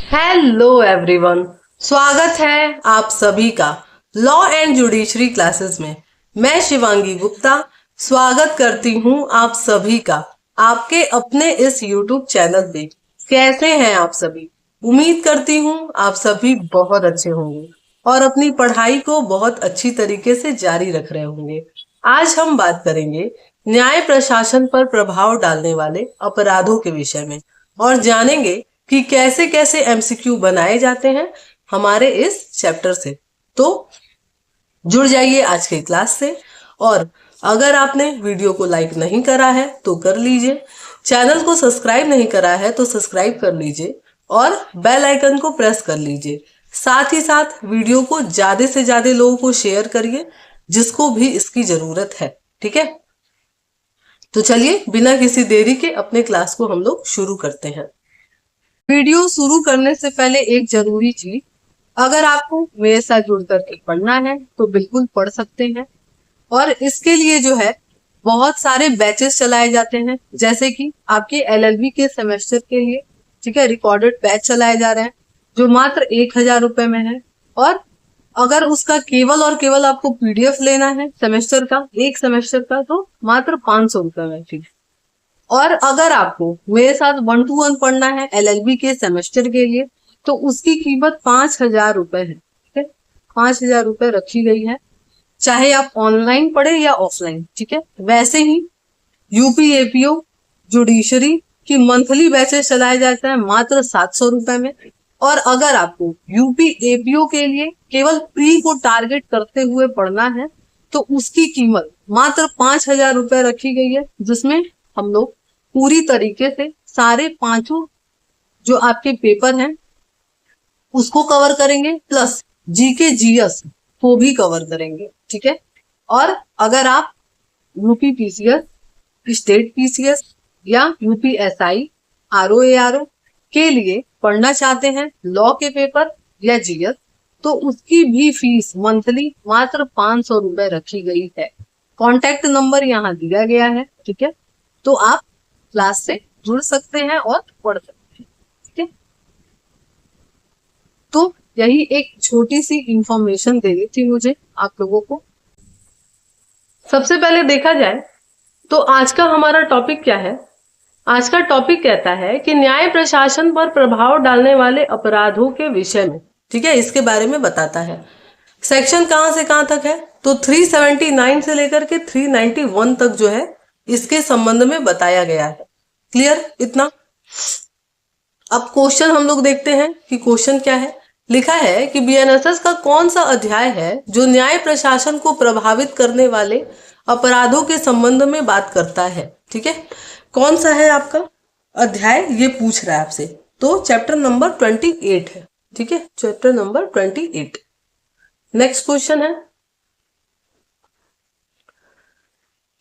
Hello everyone, स्वागत है आप सभी का लॉ एंड जुडिशरी क्लासेस में। मैं शिवांगी गुप्ता स्वागत करती हूं आप सभी का आपके अपने इस यूट्यूब चैनल पे। कैसे हैं आप सभी? उम्मीद करती हूं आप सभी बहुत अच्छे होंगे और अपनी पढ़ाई को बहुत अच्छी तरीके से जारी रख रहे होंगे। आज हम बात करेंगे न्याय प्रशासन पर प्रभाव डालने वाले अपराधों के विषय में और जानेंगे कि कैसे कैसे एमसीक्यू बनाए जाते हैं हमारे इस चैप्टर से। तो जुड़ जाइए आज के क्लास से। और अगर आपने वीडियो को लाइक नहीं करा है तो कर लीजिए, चैनल को सब्सक्राइब नहीं करा है तो सब्सक्राइब कर लीजिए और बेल आइकन को प्रेस कर लीजिए। साथ ही साथ वीडियो को ज्यादा से ज्यादा लोगों को शेयर करिए जिसको भी इसकी जरूरत है। ठीक है, तो चलिए बिना किसी देरी के अपने क्लास को हम लोग शुरू करते हैं। वीडियो शुरू करने से पहले एक जरूरी चीज, अगर आपको मेरे साथ जुड़ करके पढ़ना है तो बिल्कुल पढ़ सकते हैं। और इसके लिए जो है बहुत सारे बैचेस चलाए जाते हैं, जैसे कि आपके एलएलबी के सेमेस्टर के लिए, ठीक है, रिकॉर्डेड बैच चलाए जा रहे हैं जो मात्र 1,000 रुपए में है। और अगर उसका केवल और केवल आपको पीडीएफ लेना है सेमेस्टर का, एक सेमेस्टर का, तो मात्र 500 रुपए में फीस। और अगर आपको मेरे साथ 1-to-1 पढ़ना है एलएलबी के सेमेस्टर के लिए तो उसकी कीमत 5,000 रुपए है। ठीक है, 5,000 रुपए रखी गई है, चाहे आप ऑनलाइन पढ़े या ऑफलाइन। ठीक है, वैसे ही यूपी एपीओ जुडिशरी की मंथली बैचेस चलाए जाते हैं मात्र 700 रुपए में। और अगर आपको यूपी एपीओ के लिए केवल प्री को टारगेट करते हुए पढ़ना है तो उसकी कीमत मात्र 5,000 रुपए रखी गई है, जिसमें हम लोग पूरी तरीके से सारे पांचों जो आपके पेपर हैं उसको कवर करेंगे, प्लस जीके जीएस को भी कवर करेंगे। ठीक है, और अगर आप यूपी पीसीएस, स्टेट पीसीएस या यूपी एसआई, आरओ के लिए पढ़ना चाहते हैं लॉ के पेपर या जीएस, तो उसकी भी फीस मंथली मात्र 500 रुपए रखी गई है। कॉन्टेक्ट नंबर यहाँ दिया गया है। ठीक है, तो आप क्लास से जुड़ सकते हैं और पढ़ सकते हैं। ठीक है, तो यही एक छोटी सी इंफॉर्मेशन देनी थी मुझे आप लोगों को। सबसे पहले देखा जाए तो आज का हमारा टॉपिक क्या है। आज का टॉपिक कहता है कि न्याय प्रशासन पर प्रभाव डालने वाले अपराधों के विषय में, ठीक है, इसके बारे में बताता है। सेक्शन कहां से कहां तक है तो 379 से लेकर के 391 तक जो है इसके संबंध में बताया गया है। क्लियर इतना? अब क्वेश्चन हम लोग देखते हैं कि क्वेश्चन क्या है। लिखा है कि बीएनएसएस का कौन सा अध्याय है जो न्याय प्रशासन को प्रभावित करने वाले अपराधों के संबंध में बात करता है। ठीक है, कौन सा है आपका अध्याय, ये पूछ रहा है आपसे। तो चैप्टर नंबर 28 है। ठीक है, चैप्टर नंबर 28। नेक्स्ट क्वेश्चन है,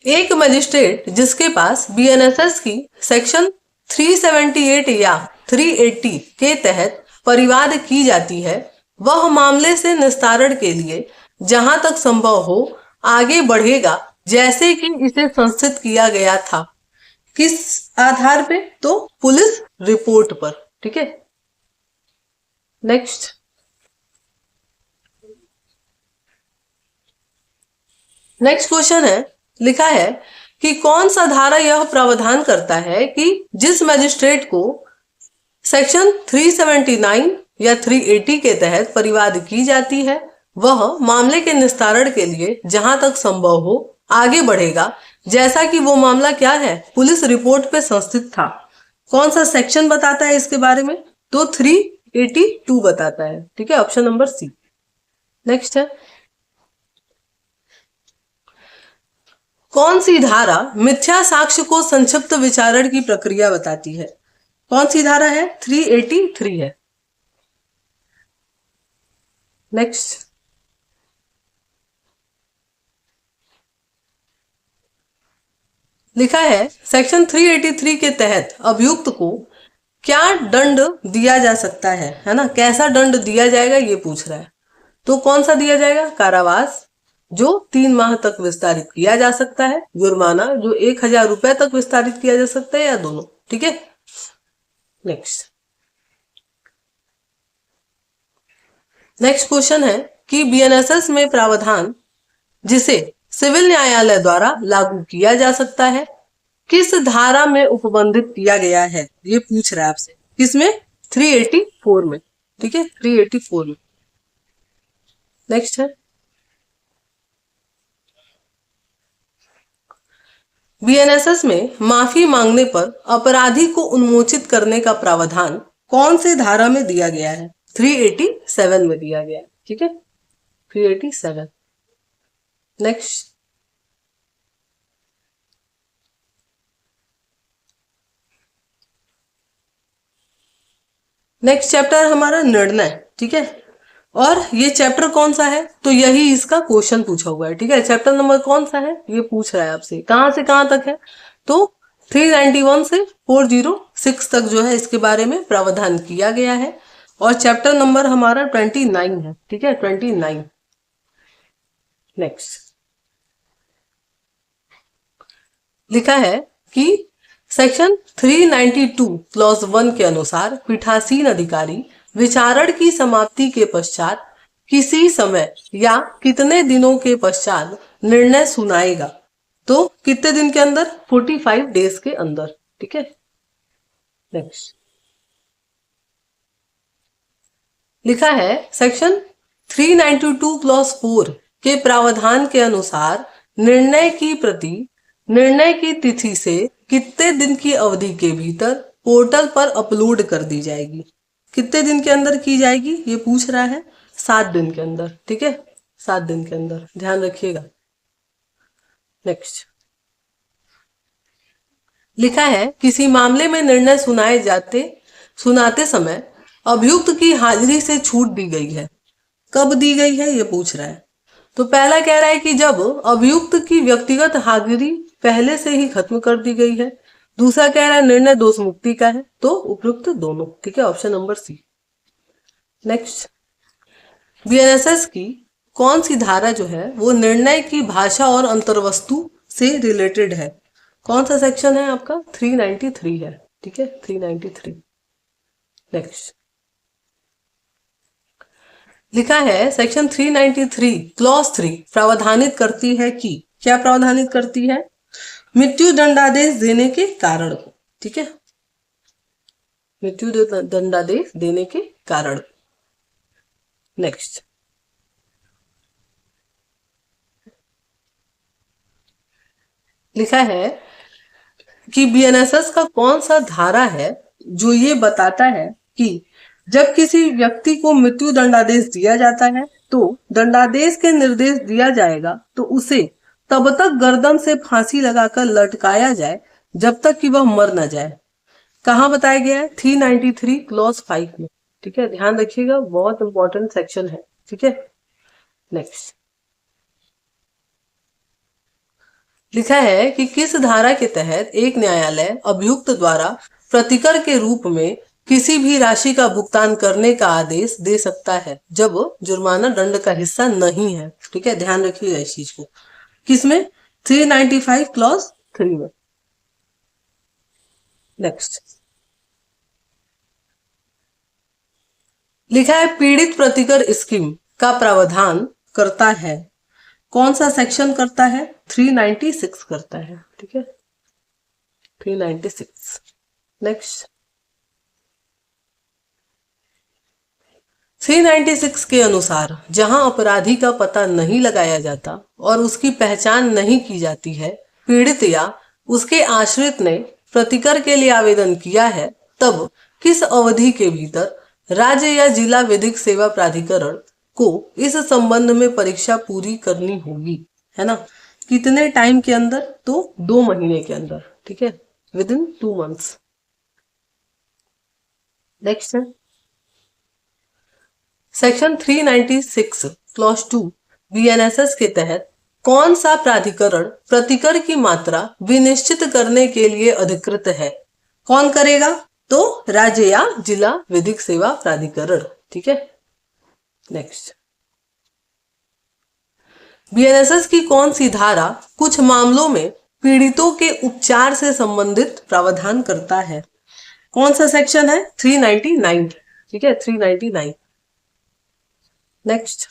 एक मजिस्ट्रेट जिसके पास बीएनएसएस की सेक्शन 378 या 380 के तहत परिवाद की जाती है, वह मामले से निस्तारण के लिए जहां तक संभव हो आगे बढ़ेगा जैसे कि इसे संस्थित किया गया था। किस आधार पे? तो पुलिस रिपोर्ट पर। ठीक है, नेक्स्ट क्वेश्चन है, लिखा है कि कौन सा धारा यह प्रावधान करता है कि जिस मजिस्ट्रेट को सेक्शन 379 या 380 के तहत परिवाद की जाती है वह मामले के निस्तारण के लिए जहां तक संभव हो आगे बढ़ेगा जैसा कि वो मामला क्या है, पुलिस रिपोर्ट पे संस्थित था। कौन सा सेक्शन बताता है इसके बारे में? तो 382 बताता है। ठीक है, ऑप्शन नंबर सी। नेक्स्ट है, कौन सी धारा मिथ्या साक्ष्य को संक्षिप्त विचारण की प्रक्रिया बताती है? कौन सी धारा है? 383 है। नेक्स्ट, लिखा है सेक्शन 383 के तहत अभियुक्त को क्या दंड दिया जा सकता है ना, कैसा दंड दिया जाएगा ये पूछ रहा है। तो कौन सा दिया जाएगा? कारावास जो 3 माह तक विस्तारित किया जा सकता है, जुर्माना जो 1,000 रुपए तक विस्तारित किया जा सकता है, या दोनों। ठीक है, नेक्स्ट, नेक्स्ट क्वेश्चन है कि बीएनएसएस में प्रावधान जिसे सिविल न्यायालय द्वारा लागू किया जा सकता है किस धारा में उपबंधित किया गया है, ये पूछ रहा है आपसे। किसमें? 384 में। ठीक है, 384 में। नेक्स्ट है बीएनएसएस में माफी मांगने पर अपराधी को उन्मोचित करने का प्रावधान कौन से धारा में दिया गया है? 387 में दिया गया है। ठीक है, 387। नेक्स्ट चैप्टर हमारा निर्णय। ठीक है, और ये चैप्टर कौन सा है? तो यही इसका क्वेश्चन पूछा हुआ है। ठीक है, चैप्टर नंबर कौन सा है ये पूछ रहा है आपसे, कहां से कहां तक है? तो 391 से 406 तक जो है इसके बारे में प्रावधान किया गया है। और चैप्टर नंबर हमारा 29 है। ठीक है, 29। नेक्स्ट लिखा है कि सेक्शन 392 क्लॉज 1 के अनुसार पीठासीन अधिकारी विचारण की समाप्ति के पश्चात किसी समय या कितने दिनों के पश्चात निर्णय सुनाएगा। तो कितने दिन के अंदर? 45 डेज के अंदर। ठीक है, नेक्स्ट लिखा है सेक्शन 392 क्लॉज 4 के प्रावधान के अनुसार निर्णय की प्रति निर्णय की तिथि से कितने दिन की अवधि के भीतर पोर्टल पर अपलोड कर दी जाएगी। कितने दिन के अंदर की जाएगी ये पूछ रहा है। 7 दिन के अंदर। ठीक है, 7 दिन के अंदर, ध्यान रखिएगा। नेक्स्ट लिखा है किसी मामले में निर्णय सुनाते समय अभियुक्त की हाजिरी से छूट दी गई है। कब दी गई है ये पूछ रहा है। तो पहला कह रहा है कि जब अभियुक्त की व्यक्तिगत हाजिरी पहले से ही खत्म कर दी गई है। दूसरा कह रहा है निर्णय दोष मुक्ति का है, तो उपयुक्त दोनों। ठीक है, option number C. Next BNSS की कौन सी धारा जो है वो निर्णय की भाषा और अंतर्वस्तु से रिलेटेड है? कौन सा सेक्शन है आपका? 393 है। ठीक है, 393। नेक्स्ट लिखा है सेक्शन 393 क्लॉज 3 प्रावधानित करती है कि, क्या प्रावधानित करती है? मृत्यु दंडादेश देने के कारण को। ठीक है, मृत्यु दंडादेश देने के कारण। नेक्स्ट लिखा है कि बीएनएसएस का कौन सा धारा है जो ये बताता है कि जब किसी व्यक्ति को मृत्यु दंडादेश दिया जाता है तो दंडादेश के निर्देश दिया जाएगा तो उसे तब तक गर्दन से फांसी लगाकर लटकाया जाए जब तक कि वह मर न जाए। कहाँ बताया गया है? 393 क्लॉज 5 में। ठीक है, ध्यान रखिएगा, बहुत इंपॉर्टेंट सेक्शन है। ठीक है, नेक्स्ट लिखा है कि किस धारा के तहत एक न्यायालय अभियुक्त द्वारा प्रतिकर के रूप में किसी भी राशि का भुगतान करने का आदेश दे सकता है जब जुर्माना दंड का हिस्सा नहीं है। ठीक है, ध्यान रखिएगा इस चीज को। किसमें? 395 क्लॉज 3 में। नेक्स्ट लिखा है पीड़ित प्रतिकर स्कीम का प्रावधान करता है। कौन सा सेक्शन करता है? 396 करता है। ठीक है, 396। नेक्स्ट 396 के अनुसार जहां अपराधी का पता नहीं लगाया जाता और उसकी पहचान नहीं की जाती है, पीड़ित या उसके आश्रित ने प्रतिकर के लिए आवेदन किया है, तब किस अवधि के भीतर राज्य या जिला विधिक सेवा प्राधिकरण को इस संबंध में परीक्षा पूरी करनी होगी? है ना, कितने टाइम के अंदर? तो 2 महीने के अंदर। ठीक है, विद इन 2 मंथ्स। नेक्स्ट है सेक्शन 396 क्लॉज 2 बीएनएसएस के तहत कौन सा प्राधिकरण प्रतिकर की मात्रा विनिश्चित करने के लिए अधिकृत है? कौन करेगा? तो राज्य या जिला विधिक सेवा प्राधिकरण। ठीक है, नेक्स्ट बीएनएसएस की कौन सी धारा कुछ मामलों में पीड़ितों के उपचार से संबंधित प्रावधान करता है? कौन सा सेक्शन है? 399। ठीक है, 399। नेक्स्ट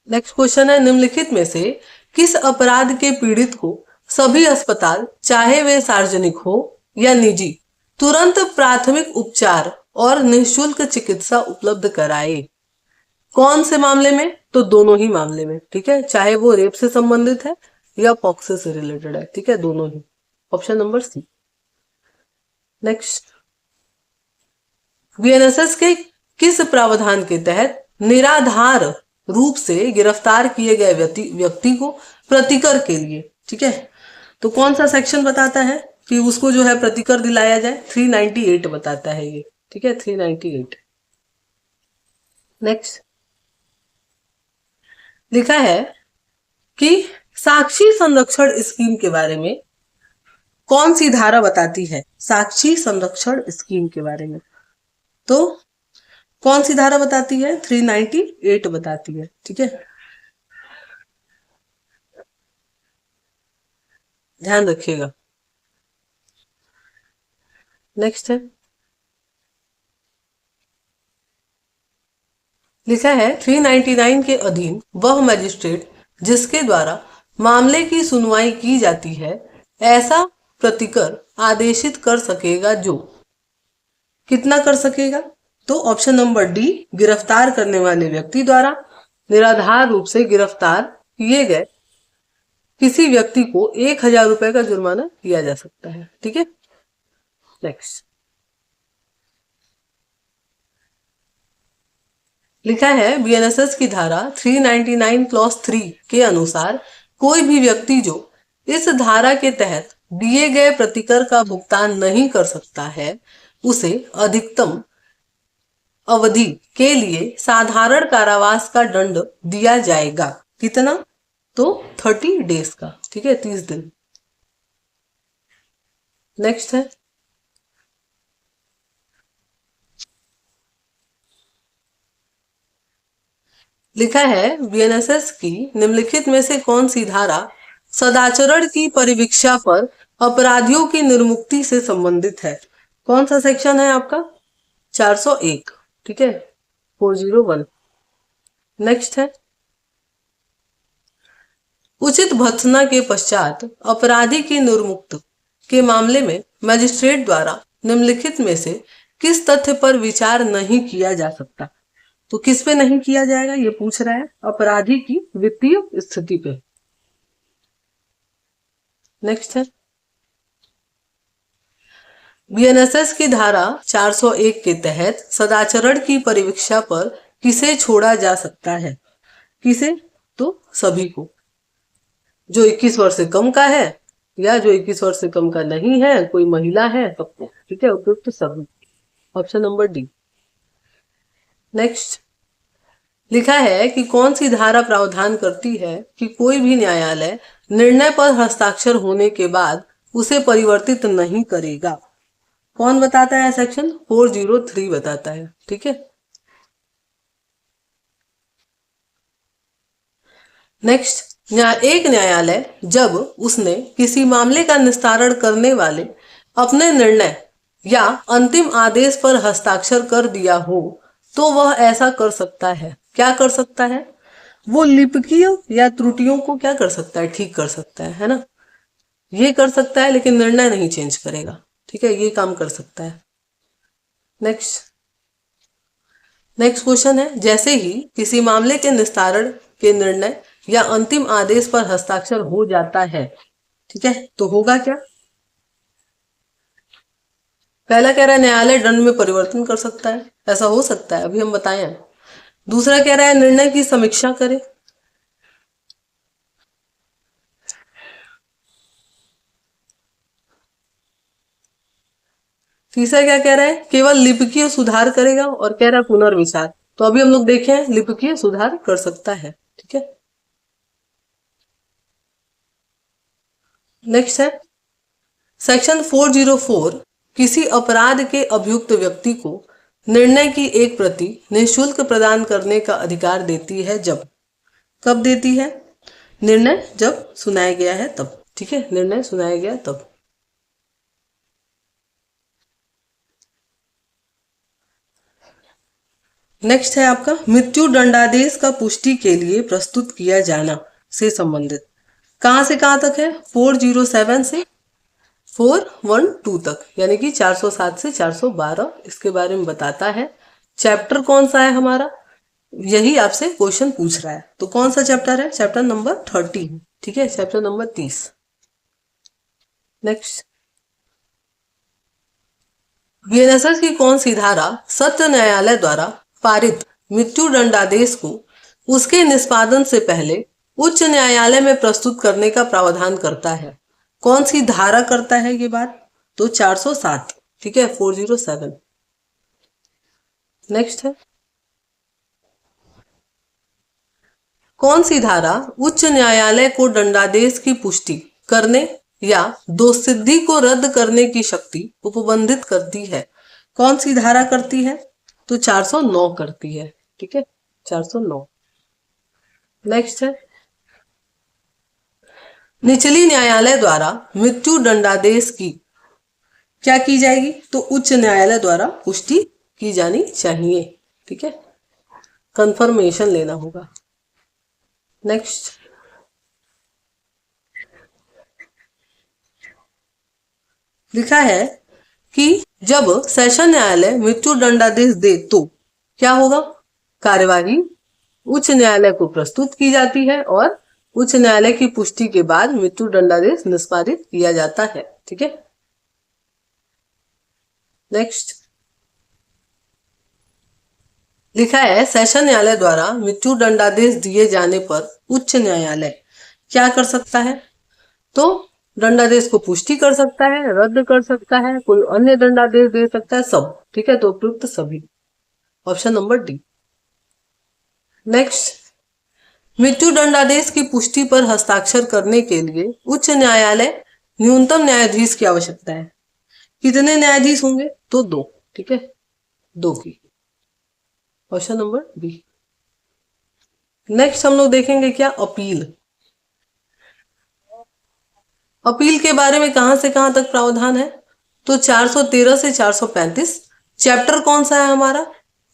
नेक्स्ट क्वेश्चन है, निम्नलिखित में से किस अपराध के पीड़ित को सभी अस्पताल, चाहे वे सार्वजनिक हो या निजी, तुरंत प्राथमिक उपचार और निःशुल्क चिकित्सा उपलब्ध कराए? कौन से मामले में? तो दोनों ही मामले में, ठीक है, चाहे वो रेप से संबंधित है या पॉक्सो से रिलेटेड है, ठीक है, दोनों ही। Option number C. Next, BNSS के किस प्रावधान के तहत निराधार रूप से गिरफ्तार किए गए व्यक्ति को प्रतिकर के लिए, ठीक है, तो कौन सा सेक्शन बताता है कि उसको जो है प्रतिकर दिलाया जाए? 398 बताता है ये, ठीक है, 398। नेक्स्ट लिखा है कि साक्षी संरक्षण स्कीम के बारे में कौन सी धारा बताती है? साक्षी संरक्षण स्कीम के बारे में तो कौन सी धारा बताती है? 398 बताती है, ठीक है, ध्यान रखिएगा। नेक्स्ट है, लिखा है 399 के अधीन वह मजिस्ट्रेट जिसके द्वारा मामले की सुनवाई की जाती है ऐसा प्रतिकर आदेशित कर सकेगा जो कितना कर सकेगा? तो ऑप्शन नंबर डी, गिरफ्तार करने वाले व्यक्ति द्वारा निराधार रूप से गिरफ्तार किए गए किसी व्यक्ति को 1000 रुपए का जुर्माना दिया जा सकता है, ठीक है। नेक्स्ट लिखा है बीएनएसएस की धारा 399 क्लॉज 3 के अनुसार कोई भी व्यक्ति जो इस धारा के तहत दिए गए प्रतिकर का भुगतान नहीं कर सकता है उसे अधिकतम अवधि के लिए साधारण कारावास का दंड दिया जाएगा। कितना? तो 30 डेज का, ठीक है, 30 दिन। नेक्स्ट है, लिखा है बीएनएसएस की निम्नलिखित में से कौन सी धारा सदाचरण की परिवीक्षा पर अपराधियों की निर्मुक्ति से संबंधित है? कौन सा सेक्शन है आपका? 401, ठीक है, 401। नेक्स्ट है, उचित भत्सना के पश्चात अपराधी की निर्मुक्त के मामले में मजिस्ट्रेट द्वारा निम्नलिखित में से किस तथ्य पर विचार नहीं किया जा सकता? तो किस पे नहीं किया जाएगा ये पूछ रहा है? अपराधी की वित्तीय स्थिति पे। नेक्स्ट है, बीएनएसएस की धारा 401 के तहत सदाचरण की परिवीक्षा पर किसे छोड़ा जा सकता है? किसे? तो सभी को, जो 21 वर्ष से कम का है या जो 21 वर्ष से कम का नहीं है, कोई महिला है, सबको, ठीक है, उपयुक्त सभी। Option number D. नेक्स्ट लिखा है कि कौन सी धारा प्रावधान करती है कि कोई भी न्यायालय निर्णय पर हस्ताक्षर होने के बाद उसे परिवर्तित नहीं करेगा? कौन बताता है? सेक्शन 403 बताता है, ठीक है। नेक्स्ट, एक न्यायालय जब उसने किसी मामले का निस्तारण करने वाले अपने निर्णय या अंतिम आदेश पर हस्ताक्षर कर दिया हो तो वह ऐसा कर सकता है। क्या कर सकता है? वो लिपिकीय या त्रुटियों को क्या कर सकता है? ठीक कर सकता है ना, ये कर सकता है, लेकिन निर्णय नहीं चेंज करेगा, ठीक है, ये काम कर सकता है। नेक्स्ट क्वेश्चन है, जैसे ही किसी मामले के निस्तारण के निर्णय या अंतिम आदेश पर हस्ताक्षर हो जाता है, ठीक है, तो होगा क्या? पहला कह रहा है न्यायालय दंड में परिवर्तन कर सकता है, ऐसा हो सकता है, अभी हम बताए हैं। दूसरा कह रहा है निर्णय की समीक्षा करे। तीसरा क्या कह रहा है? केवल लिपिकीय सुधार करेगा, और कह रहा है पुनर्विचार। तो अभी हम लोग देखें, लिपिकीय सुधार कर सकता है, ठीक है। नेक्स्ट है सेक्शन 404 किसी अपराध के अभियुक्त व्यक्ति को निर्णय की एक प्रति निःशुल्क प्रदान करने का अधिकार देती है जब, कब देती है? निर्णय जब सुनाया गया है तब, ठीक है, निर्णय सुनाया गया तब। नेक्स्ट है आपका मृत्यु दंडादेश का पुष्टि के लिए प्रस्तुत किया जाना से संबंधित। कहां से कहां तक है? 407 से 412 तक, यानी कि 407 से 412 इसके बारे में बताता है। चैप्टर कौन सा है हमारा? यही आपसे क्वेश्चन पूछ रहा है। तो कौन सा चैप्टर है? Chapter number 30। ठीक है, चैप्टर नंबर 30। नेक्स्ट, बीएनएसएस की कौन सी धारा सत्र न्यायालय द्वारा पारित मृत्यु दंडादेश को उसके निष्पादन से पहले उच्च न्यायालय में प्रस्तुत करने का प्रावधान करता है? कौन सी धारा करता है ये बात? तो 407। ठीक है, 407। नेक्स्ट है, कौन सी धारा उच्च न्यायालय को दंडादेश की पुष्टि करने या दोषसिद्धि को रद्द करने की शक्ति उपबंधित करती है? कौन सी धारा करती है? तो 409 करती है। ठीक है, 409। नेक्स्ट है, निचली न्यायालय द्वारा मृत्यु दंडादेश की क्या की जाएगी? तो उच्च न्यायालय द्वारा पुष्टि की जानी चाहिए। ठीक है, कंफर्मेशन लेना होगा। नेक्स्ट, लिखा है कि जब सेशन न्यायालय मृत्यु दंडादेश दे तो क्या होगा? कार्यवाही उच्च न्यायालय को प्रस्तुत की जाती है और उच्च न्यायालय की पुष्टि के बाद मृत्यु दंडादेश निष्पादित किया जाता है। ठीक है, नेक्स्ट, लिखा है सेशन न्यायालय द्वारा मृत्यु दंडादेश दिए जाने पर उच्च न्यायालय क्या कर सकता है? तो दंडादेश को पुष्टि कर सकता है, रद्द कर सकता है, कोई अन्य दंडादेश दे सकता है, सब। ठीक है, तो उपयुक्त सभी, ऑप्शन नंबर डी। नेक्स्ट, मृत्यु दंडादेश की पुष्टि पर हस्ताक्षर करने के लिए उच्च न्यायालय न्यूनतम न्यायाधीश की आवश्यकता है। कितने न्यायाधीश होंगे? तो 2। ठीक है, 2 की, ऑप्शन नंबर बी। नेक्स्ट हम लोग देखेंगे क्या? अपील। अपील के बारे में कहां से कहां तक प्रावधान है? तो 413 से 435। चैप्टर कौन सा है हमारा?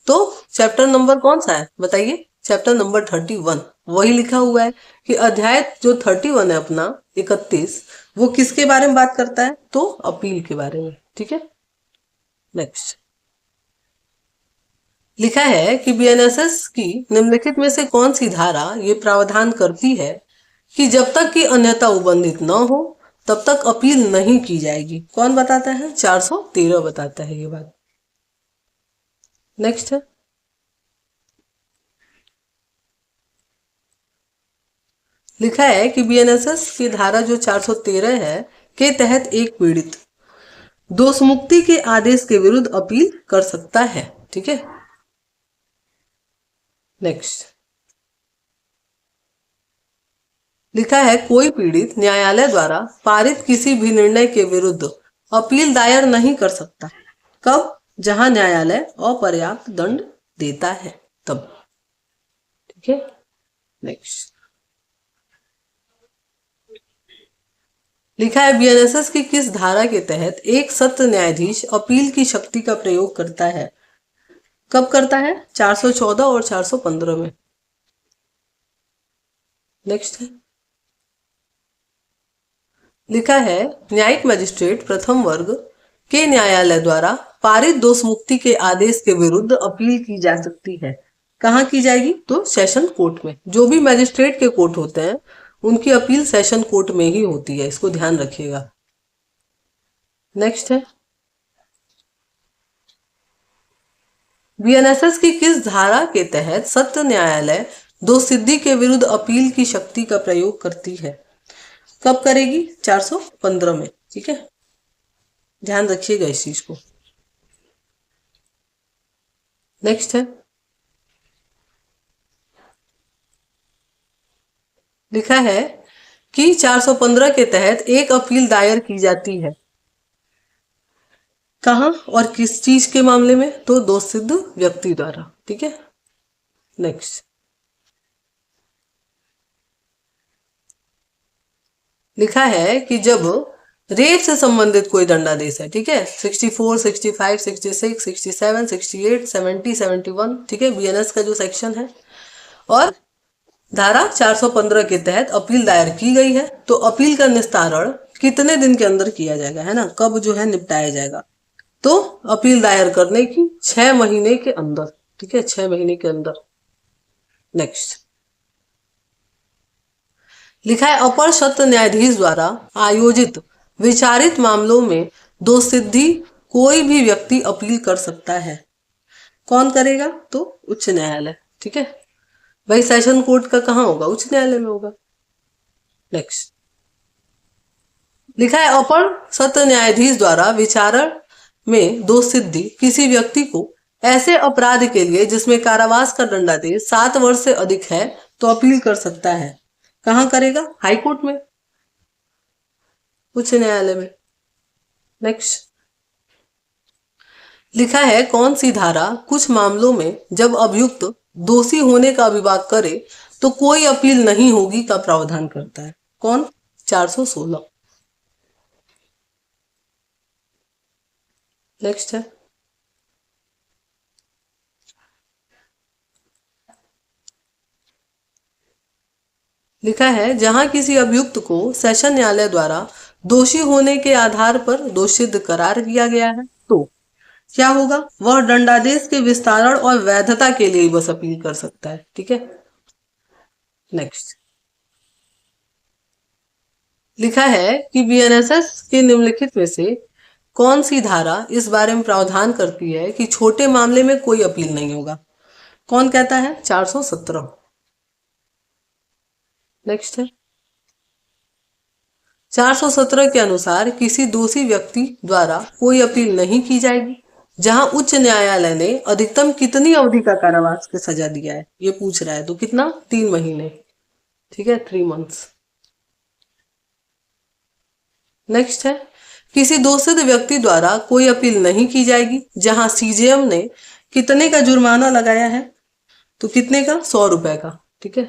तो चैप्टर नंबर कौन सा है बताइए? Chapter number 31। वही लिखा हुआ है कि अध्याय जो 31 है अपना 31, वो किसके बारे में बात करता है? तो अपील के बारे में। ठीक है, नेक्स्ट, लिखा है कि बीएनएसएस की निम्नलिखित में से कौन सी धारा ये प्रावधान करती है कि जब तक कि अन्यथा उल्लंघित न हो तब तक अपील नहीं की जाएगी? कौन बताता है? 413 बताता है ये बात। नेक्स्ट है, लिखा है कि बीएनएसएस की धारा जो 413 है के तहत एक पीड़ित दोष मुक्ति के आदेश के विरुद्ध अपील कर सकता है। ठीक है, नेक्स्ट, लिखा है कोई पीड़ित न्यायालय द्वारा पारित किसी भी निर्णय के विरुद्ध अपील दायर नहीं कर सकता। कब? जहां न्यायालय अपर्याप्त दंड देता है तब। ठीक है, नेक्स्ट, लिखा है बीएनएसएस की किस धारा के तहत एक सत्र न्यायाधीश अपील की शक्ति का प्रयोग करता है? कब करता है? 414 और 415 में। नेक्स्ट है, लिखा है न्यायिक मजिस्ट्रेट प्रथम वर्ग के न्यायालय द्वारा पारित दोष मुक्ति के आदेश के विरुद्ध अपील की जा सकती है। कहाँ की जाएगी? तो सेशन कोर्ट में। जो भी मजिस्ट्रेट के कोर्ट होते हैं उनकी अपील सेशन कोर्ट में ही होती है, इसको ध्यान रखिएगा। नेक्स्ट है, बीएनएसएस की किस धारा के तहत सत्र न्यायालय दोषसिद्धि के विरुद्ध अपील की शक्ति का प्रयोग करती है? कब करेगी? 415 में। ठीक है, ध्यान रखिएगा इस चीज को। नेक्स्ट है, लिखा है कि 415 के तहत एक अपील दायर की जाती है। कहां और किस चीज के मामले में? तो दोष सिद्ध व्यक्ति द्वारा। ठीक है, नेक्स्ट, लिखा है कि जब रेप से संबंधित कोई दंडादेश है, ठीक है, 64, 65, 66, 67, 68, 70, 71, ठीक है, बीएनएस का जो सेक्शन है। और धारा 415 के तहत अपील दायर की गई है, तो अपील का निस्तारण कितने दिन के अंदर किया जाएगा, है ना, कब जो है निपटाया जाएगा, तो अपील दायर करने की 6 महीने के अंदर, ठीक है, 6 महीने के अंदर। नेक्स्ट लिखा है अपर सत्र न्यायाधीश द्वारा आयोजित विचारित मामलों में दोषसिद्धि कोई भी व्यक्ति अपील कर सकता है। कौन करेगा, तो उच्च न्यायालय, ठीक है भाई। सेशन कोर्ट का कहाँ होगा, उच्च न्यायालय में होगा। नेक्स्ट लिखा है अपर सत्र न्यायाधीश द्वारा विचारण में दोषसिद्धि किसी व्यक्ति को ऐसे अपराध के लिए जिसमें कारावास का दंडादेश 7 वर्ष से अधिक है तो अपील कर सकता है। कहाँ करेगा, हाई कोर्ट में, उच्च न्यायालय में। नेक्स्ट लिखा है कौन सी धारा कुछ मामलों में जब अभियुक्त दोषी होने का अभिभाग करे तो कोई अपील नहीं होगी का प्रावधान करता है। कौन, 416। नेक्स्ट है लिखा है जहां किसी अभियुक्त को सेशन न्यायालय द्वारा दोषी होने के आधार पर दोषित करार किया गया है तो क्या होगा, वह दंडादेश के विस्तारण और वैधता के लिए बस अपील कर सकता है, ठीक है। नेक्स्ट लिखा है कि बीएनएसएस के निम्नलिखित में से कौन सी धारा इस बारे में प्रावधान करती है कि छोटे मामले में कोई अपील नहीं होगा। कौन कहता है, 417। नेक्स्ट है 417 के अनुसार किसी दोषी व्यक्ति द्वारा कोई अपील नहीं की जाएगी जहां उच्च न्यायालय ने अधिकतम कितनी अवधि का कारावास की सजा दिया है, ये पूछ रहा है, तो कितना, 3 महीने, ठीक है, 3 मंथ्स। नेक्स्ट है किसी दोषित व्यक्ति द्वारा कोई अपील नहीं की जाएगी जहां सीजेएम ने कितने का जुर्माना लगाया है, तो कितने का, 100 रुपए का, ठीक है।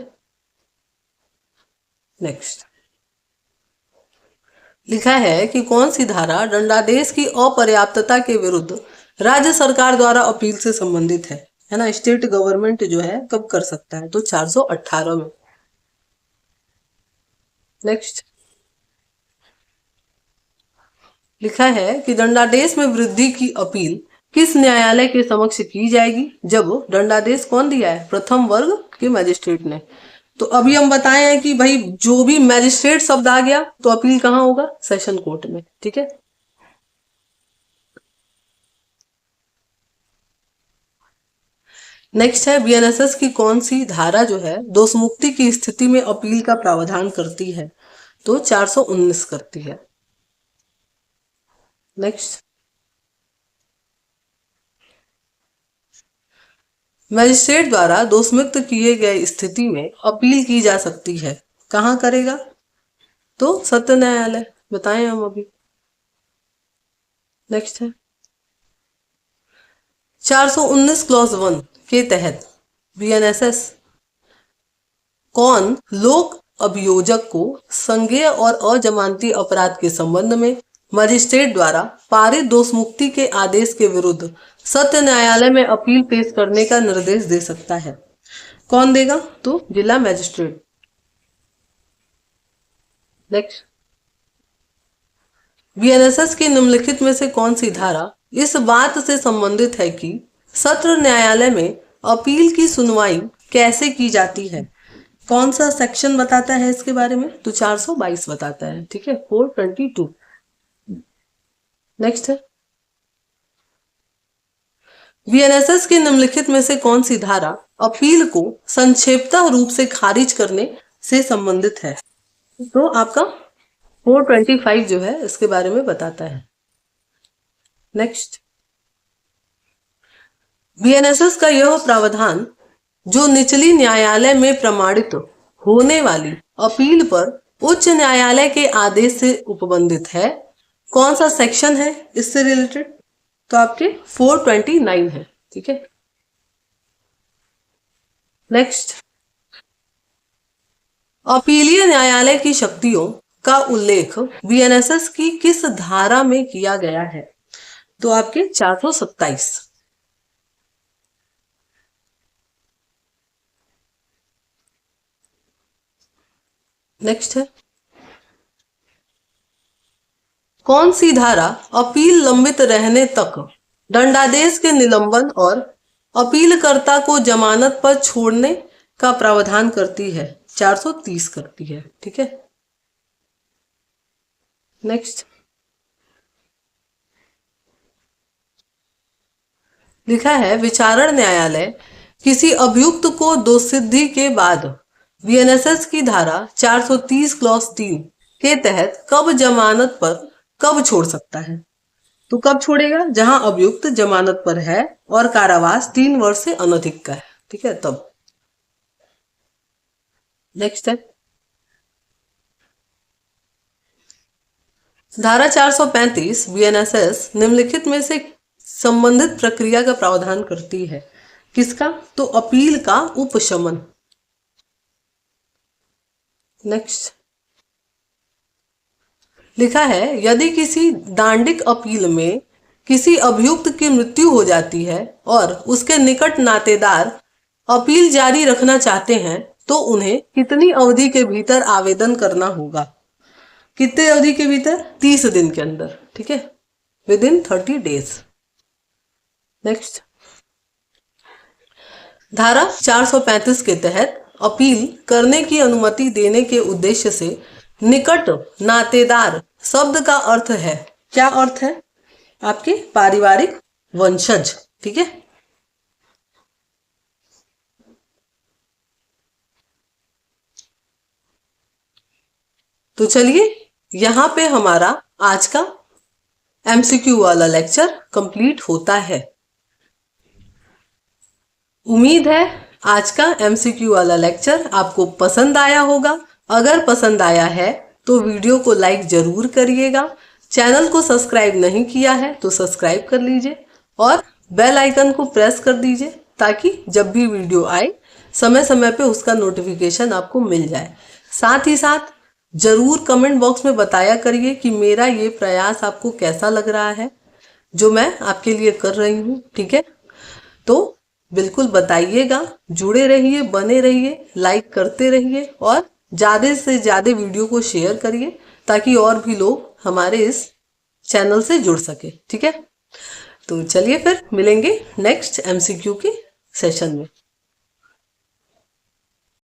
नेक्स्ट लिखा है कि कौन सी धारा दंडादेश की अपर्याप्तता के विरुद्ध राज्य सरकार द्वारा अपील से संबंधित है ना, स्टेट गवर्नमेंट जो है कब कर सकता है, तो 418 में। नेक्स्ट लिखा है कि दंडादेश में वृद्धि की अपील किस न्यायालय के समक्ष की जाएगी जब दंडादेश कौन दिया है, प्रथम वर्ग के मजिस्ट्रेट ने। तो अभी हम बताए हैं कि भाई जो भी मैजिस्ट्रेट शब्द आ गया तो अपील कहाँ होगा, सेशन कोर्ट में, ठीक है। नेक्स्ट है बीएनएसएस की कौन सी धारा जो है दोषमुक्ति की स्थिति में अपील का प्रावधान करती है, तो 419 करती है। नेक्स्ट मजिस्ट्रेट द्वारा दोषमुक्त किए गए स्थिति में अपील की जा सकती है, कहाँ करेगा, तो सत्र न्यायालय, बताएं हम अभी। नेक्स्ट है 419 क्लॉज 1 के तहत बीएनएसएस कौन लोक अभियोजक को संज्ञेय और अजमानती अपराध के संबंध में मजिस्ट्रेट द्वारा पारित दोषमुक्ति के आदेश के विरुद्ध सत्य न्यायालय में अपील पेश करने का निर्देश दे सकता है। कौन देगा, तो जिला मजिस्ट्रेट। नेक्स्ट बीएनएसएस की निम्नलिखित में से कौन सी धारा इस बात से संबंधित है कि सत्र न्यायालय में अपील की सुनवाई कैसे की जाती है, कौन सा सेक्शन बताता है इसके बारे में, तो 422 बताता है, ठीक है, 422। नेक्स्ट है बीएनएसएस की निम्नलिखित में से कौन सी धारा अपील को संक्षेपतः रूप से खारिज करने से संबंधित है, तो आपका 425 जो है इसके बारे में बताता है। नेक्स्ट बीएनएसएस का यह प्रावधान जो निचली न्यायालय में प्रमाणित होने वाली अपील पर उच्च न्यायालय के आदेश से उपबंधित है, कौन सा सेक्शन है इससे रिलेटेड, तो आपके 429 है, ठीक है। नेक्स्ट अपीलीय न्यायालय की शक्तियों का उल्लेख बीएनएसएस की किस धारा में किया गया है? तो आपके 427। नेक्स्ट है, कौन सी धारा अपील लंबित रहने तक दंडादेश के निलंबन और अपीलकर्ता को जमानत पर छोड़ने का प्रावधान करती है? 430 करती है। ठीक है, नेक्स्ट लिखा है, विचारण न्यायालय किसी अभियुक्त को दोषसिद्धि के बाद बीएनएसएस की धारा 430 क्लॉज 3 के तहत कब जमानत पर कब छोड़ सकता है? तो कब छोड़ेगा? जहां अभियुक्त जमानत पर है और कारावास 3 वर्ष से अनधिक का है। ठीक है, तब। नेक्स्ट है, धारा 435 बीएनएसएस निम्नलिखित में से संबंधित प्रक्रिया का प्रावधान करती है? किसका? तो अपील का उपशमन। नेक्स्ट लिखा है, यदि किसी दांडिक अपील में किसी अभियुक्त की मृत्यु हो जाती है और उसके निकट नातेदार अपील जारी रखना चाहते हैं तो उन्हें कितनी अवधि के भीतर आवेदन करना होगा? कितने अवधि के भीतर? 30 दिन के अंदर। ठीक है, विद इन 30 डेज। नेक्स्ट, धारा 435 के तहत अपील करने की अनुमति देने के उद्देश्य से निकट नातेदार शब्द का अर्थ है, क्या अर्थ है? आपके पारिवारिक वंशज। ठीक है, तो चलिए यहां पे हमारा आज का एमसीक्यू वाला लेक्चर कंप्लीट होता है। उम्मीद है आज का एमसीक्यू वाला लेक्चर आपको पसंद आया होगा। अगर पसंद आया है तो वीडियो को लाइक जरूर करिएगा। चैनल को सब्सक्राइब नहीं किया है तो सब्सक्राइब कर लीजिए और बेल आइकन को प्रेस कर दीजिए ताकि जब भी वीडियो आए समय समय पे उसका नोटिफिकेशन आपको मिल जाए। साथ ही साथ जरूर कमेंट बॉक्स में बताया करिए कि मेरा ये प्रयास आपको कैसा लग रहा है जो मैं आपके लिए कर रही हूँ। ठीक है, तो बिल्कुल बताइएगा, जुड़े रहिए, बने रहिए, लाइक करते रहिए और ज़्यादा से ज़्यादा वीडियो को शेयर करिए ताकि और भी लोग हमारे इस चैनल से जुड़ सके। ठीक है, तो चलिए फिर मिलेंगे नेक्स्ट एमसीक्यू के सेशन में।